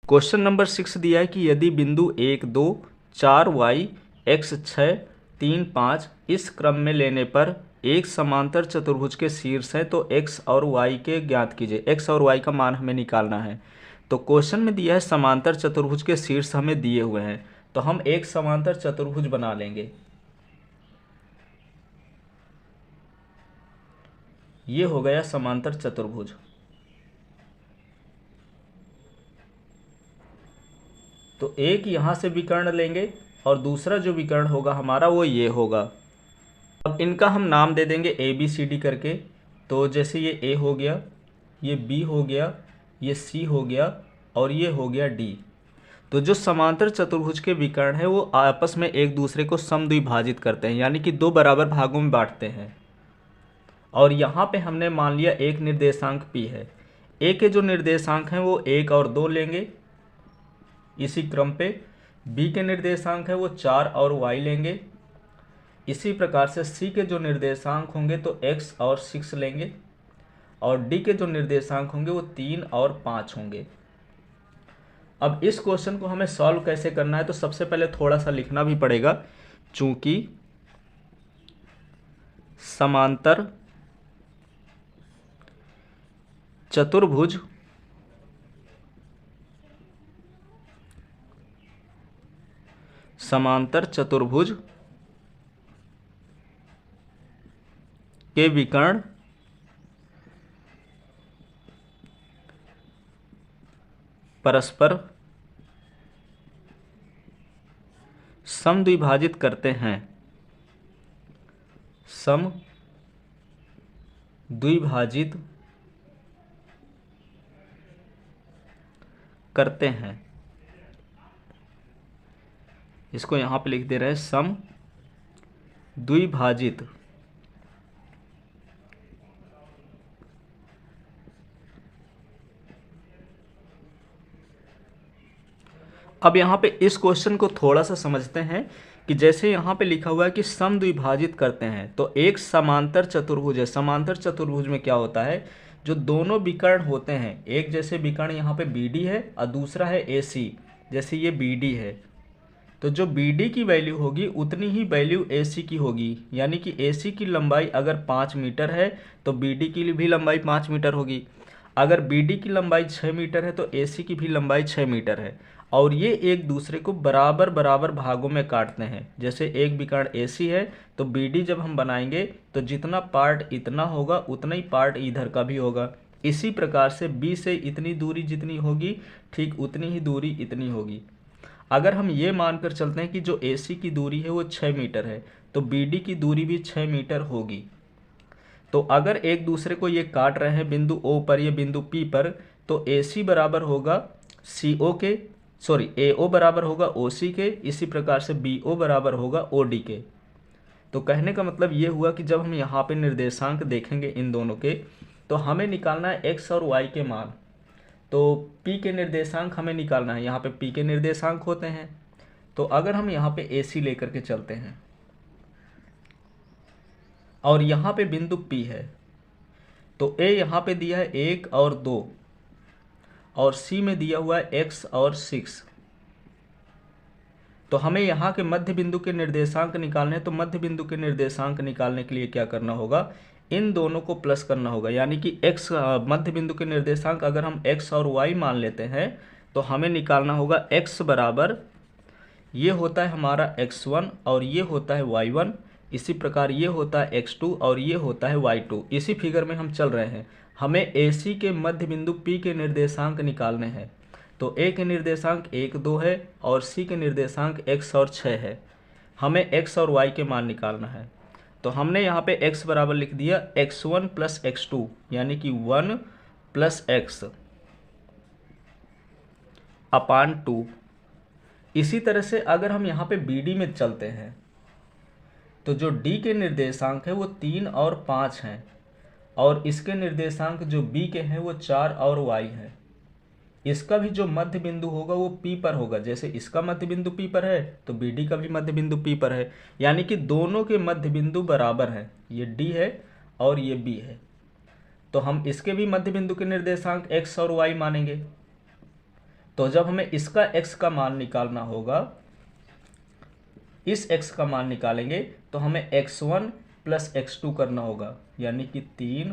Question number 6 दिया है कि यदि बिंदु 1 2 4 y x 6 3 5 इस क्रम में लेने पर एक समांतर चतुर्भुज के शीर्ष हैं तो x और y के ज्ञात कीजिए। x और y का मान हमें निकालना है। तो क्वेश्चन में दिया है समांतर चतुर्भुज के शीर्ष हमें दिए हुए हैं, तो हम एक समांतर चतुर्भुज बना लेंगे। ये हो गया समांतर चतुर्भुज। तो एक यहाँ से विकर्ण लेंगे और दूसरा जो विकर्ण होगा हमारा वो ये होगा। अब इनका हम नाम दे देंगे ए बी सी डी करके। तो जैसे ये ए हो गया, ये बी हो गया, ये सी हो गया और ये हो गया डी। तो जो समांतर चतुर्भुज के विकर्ण है वो आपस में एक दूसरे को समद्विभाजित करते हैं, यानी कि दो बराबर भागों में बांटते हैं। और यहाँ पे हमने मान लिया एक निर्देशांक P है। ए के जो निर्देशांक हैं वो 1 और 2 लेंगे इसी क्रम पे। बी के निर्देशांक है वो 4 और y लेंगे। इसी प्रकार से सी के जो निर्देशांक होंगे तो x और 6 लेंगे और डी के जो निर्देशांक होंगे वो 3 और 5 होंगे। अब इस क्वेश्चन को हमें सॉल्व कैसे करना है, तो सबसे पहले थोड़ा सा लिखना भी पड़ेगा। चूंकि समांतर चतुर्भुज के विकर्ण परस्पर समद्विभाजित करते हैं, समद्विभाजित करते हैं। इसको यहाँ पे लिख दे रहे हैं समद्विभाजित। अब यहाँ पे इस क्वेश्चन को थोड़ा सा समझते हैं कि जैसे यहाँ पे लिखा हुआ है कि समद्विभाजित करते हैं, तो एक समांतर चतुर्भुज है। समांतर चतुर्भुज में क्या होता है, जो दोनों विकर्ण होते हैं, एक जैसे विकर्ण यहाँ पे BD है और दूसरा है AC, जैसे ये BD है, तो जो BD की वैल्यू होगी उतनी ही वैल्यू AC की होगी। यानी कि AC की लंबाई अगर 5 मीटर है तो BD की भी लंबाई 5 मीटर होगी। अगर BD की लंबाई 6 मीटर है तो AC की भी लंबाई 6 मीटर है। और ये एक दूसरे को बराबर बराबर भागों में काटते हैं। जैसे एक विकर्ण AC है तो BD जब हम बनाएंगे तो जितना पार्ट इतना होगा उतना ही पार्ट इधर का भी होगा। इसी प्रकार से B से इतनी दूरी जितनी होगी ठीक उतनी ही दूरी इतनी होगी। अगर हम ये मानकर चलते हैं कि जो AC की दूरी है वो 6 मीटर है तो BD की दूरी भी 6 मीटर होगी। तो अगर एक दूसरे को ये काट रहे हैं बिंदु O पर, ये बिंदु P पर, तो AC बराबर होगा CO के, सॉरी AO बराबर होगा OC के, इसी प्रकार से BO बराबर होगा OD के। तो कहने का मतलब ये हुआ कि जब हम यहाँ पे निर्देशांक देखेंगे इन दोनों के, तो हमें निकालना है x और y के मान। तो P के निर्देशांक हमें निकालना है, यहाँ पे P के निर्देशांक होते हैं। तो अगर हम यहाँ पे AC लेकर के चलते हैं और यहाँ पे बिंदु P है, तो A यहाँ पे दिया है 1 और 2 और C में दिया हुआ है x और 6। तो हमें यहाँ के मध्य बिंदु के निर्देशांक निकालने हैं। तो मध्य बिंदु के निर्देशांक निकालने के लिए क्या करना होगा, इन दोनों को प्लस करना होगा। यानी कि x मध्य बिंदु के निर्देशांक अगर हम x और y मान लेते हैं तो हमें निकालना होगा x बराबर, ये होता है हमारा x1 और ये होता है y1, इसी प्रकार ये होता है x2 और ये होता है y2। इसी फिगर में हम चल रहे हैं। हमें AC के मध्य बिंदु P के निर्देशांक निकालने हैं। तो A के निर्देशांक 1 2 है और C के निर्देशांक x और 6 है। हमें x और y के मान निकालना है। तो हमने यहाँ पे x बराबर लिख दिया x1 प्लस x2, यानी कि 1 प्लस x अपान 2। इसी तरह से अगर हम यहाँ पे BD में चलते हैं तो जो D के निर्देशांक है वो 3 और 5 हैं और इसके निर्देशांक जो B के हैं वो 4 और y है। इसका भी जो मध्य बिंदु होगा वो P पर होगा। जैसे इसका मध्य बिंदु P पर है तो BD का भी मध्य बिंदु P पर है, यानी कि दोनों के मध्य बिंदु बराबर हैं। ये D है और ये B है। तो हम इसके भी मध्य बिंदु के निर्देशांक x और y मानेंगे। तो जब हमें इसका x का मान निकालना होगा, इस x का मान निकालेंगे तो हमें x1 प्लस x2 करना होगा, यानी कि 3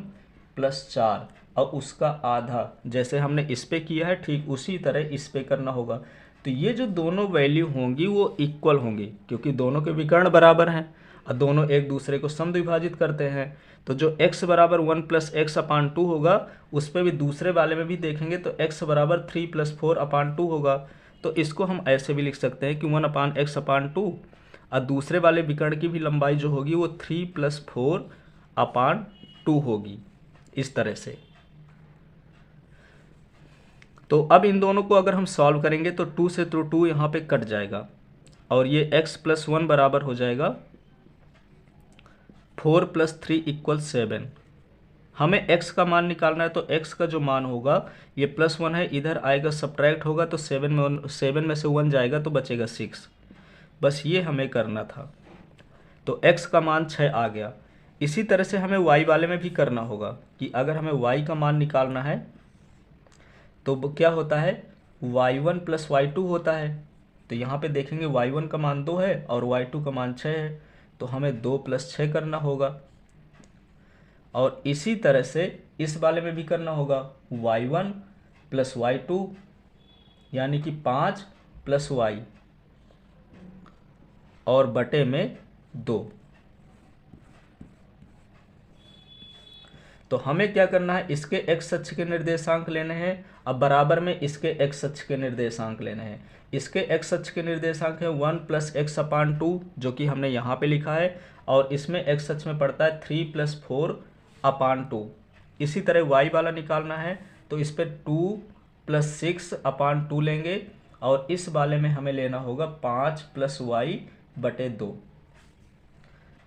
प्लस 4 और उसका आधा। जैसे हमने इस पे किया है ठीक उसी तरह इस पे करना होगा। तो ये जो दोनों वैल्यू होंगी वो इक्वल होंगी, क्योंकि दोनों के विकर्ण बराबर हैं और दोनों एक दूसरे को समद्विभाजित करते हैं। तो जो x बराबर 1 प्लस एक्स अपान 2 होगा, उस पर भी दूसरे वाले में भी देखेंगे तो x बराबर 3 प्लस 4 अपान 2 होगा। तो इसको हम ऐसे भी लिख सकते हैं कि 1 अपान एक्स अपान 2, और दूसरे वाले विकर्ण की भी लंबाई जो होगी वो 3 प्लस 4 अपान 2 होगी, इस तरह से। तो अब इन दोनों को अगर हम सॉल्व करेंगे तो 2 से तो 2 यहाँ पे कट जाएगा और ये x प्लस 1 बराबर हो जाएगा 4 प्लस 3 इक्वल 7। हमें x का मान निकालना है, तो x का जो मान होगा ये प्लस 1 है, इधर आएगा सब्ट्रैक्ट होगा तो 7 में से 1 जाएगा तो बचेगा 6। बस ये हमें करना था। तो x का मान 6 आ गया। इसी तरह से हमें y वाले में भी करना होगा कि अगर हमें y का मान निकालना है तो क्या होता है, y1 प्लस y2 होता है। तो यहाँ पे देखेंगे y1 का मान 2 है और y2 का मान 6 है, तो हमें 2 प्लस 6 करना होगा। और इसी तरह से इस वाले में भी करना होगा, y1 प्लस y2 यानी कि 5 प्लस y और बटे में 2। तो हमें क्या करना है, इसके x अक्ष के निर्देशांक लेने हैं, अब बराबर में इसके x अक्ष के निर्देशांक लेने हैं। इसके x अक्ष के निर्देशांक है 1 प्लस एक्स अपान 2, जो कि हमने यहाँ पे लिखा है, और इसमें x अक्ष में पड़ता है 3 प्लस 4 अपान 2। इसी तरह y वाला निकालना है तो इस पर 2 प्लस 6 अपान 2 लेंगे, और इस वाले में हमें लेना होगा 5 प्लस y बटे 2।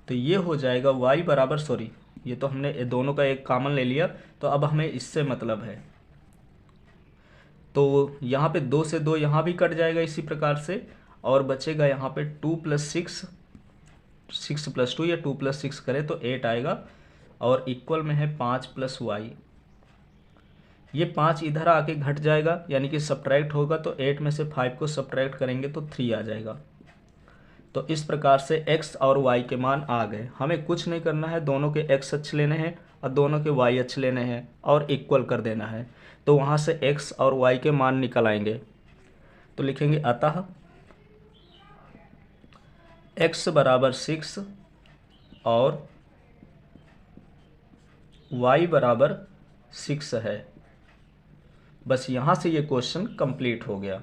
तो ये हो जाएगा y बराबर, सॉरी ये तो हमने दोनों का एक कॉमन ले लिया, तो अब हमें इससे मतलब है। तो यहाँ पे 2 से 2 यहाँ भी कट जाएगा इसी प्रकार से, और बचेगा यहाँ पे 2 प्लस 6, 6 प्लस 2 या 2 प्लस 6 करें तो 8 आएगा, और इक्वल में है 5 प्लस वाई। ये 5 इधर आके घट जाएगा, यानी कि सब्ट्रैक्ट होगा, तो 8 में से 5 को सब्ट्रैक्ट करेंगे तो 3 आ जाएगा। तो इस प्रकार से x और y के मान आ गए। हमें कुछ नहीं करना है, दोनों के x अक्ष लेने हैं और दोनों के y अक्ष लेने हैं और इक्वल कर देना है। तो वहाँ से x और y के मान निकल आएंगे। तो लिखेंगे अतः x बराबर 6 और y बराबर 6 है। बस यहाँ से ये क्वेश्चन कंप्लीट हो गया।